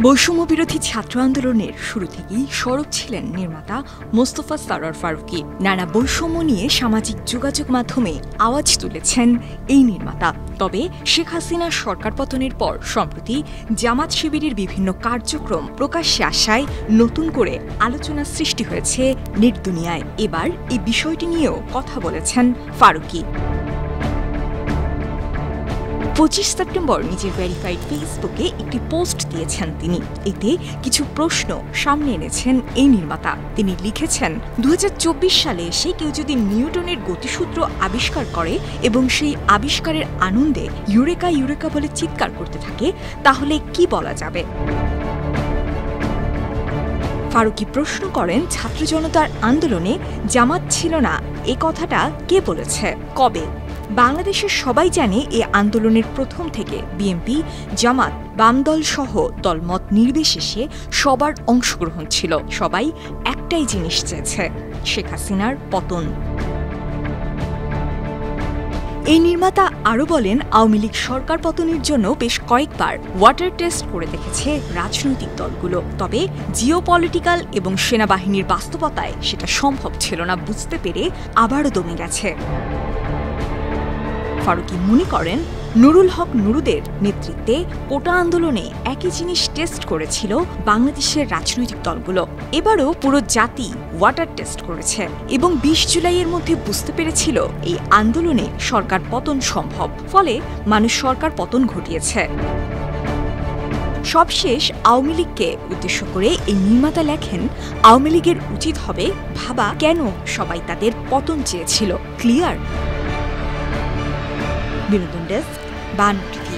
বৈষম্য বিরোধী ছাত্র আন্দোলনের শুরু থেকেই সরব ছিলেন নির্মাতা মোস্তফা সরোয়ার ফারুকী। নানা বৈষম্য নিয়ে সামাজিক যোগাযোগ মাধ্যমে আওয়াজ তুলেছেন এই নির্মাতা। তবে শেখ হাসিনার সরকার পতনের পর সম্প্রতি জামাত শিবিরের বিভিন্ন কার্যক্রম প্রকাশ্যে আসায় নতুন করে আলোচনা সৃষ্টি হয়েছে নেট দুনিয়ায়। এবার এই বিষয়টি নিয়েও কথা বলেছেন ফারুকী। 25 সেপ্টেম্বর নিজের ভেরিফাইড ফেসবুকে একটি পোস্ট দিয়েছেন তিনি। এতে কিছু প্রশ্ন সামনে এনেছেন এই নির্মাতা। তিনি লিখেছেন, 2024 সালে এসে কেউ যদি নিউটনের গতিসূত্র আবিষ্কার করে এবং সেই আবিষ্কারের আনন্দে ইউরেকা ইউরেকা বলে চিৎকার করতে থাকে, তাহলে কি বলা যাবে? ফারুকী প্রশ্ন করেন, ছাত্র জনতার আন্দোলনে জামাত ছিল না এ কথাটা কে বলেছে, কবে? বাংলাদেশের সবাই জানে এই আন্দোলনের প্রথম থেকে বিএনপি, জামাত, বামদল সহ দলমত নির্বিশেষে সবার অংশগ্রহণ ছিল। সবাই একটাই জিনিস চেয়েছে, শেখ হাসিনার পতন। এই নির্মাতা আরও বলেন, আওয়ামী লীগ সরকার পতনের জন্য বেশ কয়েকবার ওয়াটার টেস্ট করে দেখেছে রাজনৈতিক দলগুলো। তবে জিওপলিটিক্যাল এবং সেনাবাহিনীর বাস্তবতায় সেটা সম্ভব ছিল না বুঝতে পেরে আবারও দমে গেছে। ফারুকী মনে করেন, নুরুল হক নুরুদের নেতৃত্বে কোটা আন্দোলনে একই জিনিস টেস্ট করেছিল বাংলাদেশের রাজনৈতিক দলগুলো। এবারও পুরো জাতি ওয়াটার টেস্ট করেছে এবং 20 জুলাইয়ের মধ্যে বুঝতে পেরেছিল এই আন্দোলনে সরকার পতন সম্ভব। ফলে মানুষ সরকার পতন ঘটিয়েছে। সবশেষ আওয়ামী লীগকে উদ্দেশ্য করে এই নির্মাতা লেখেন, আওয়ামী লীগের উচিত হবে ভাবা কেন সবাই তাদের পতন চেয়েছিল। ক্লিয়ার? বিনোদন ডেস্ক, বান টিভি।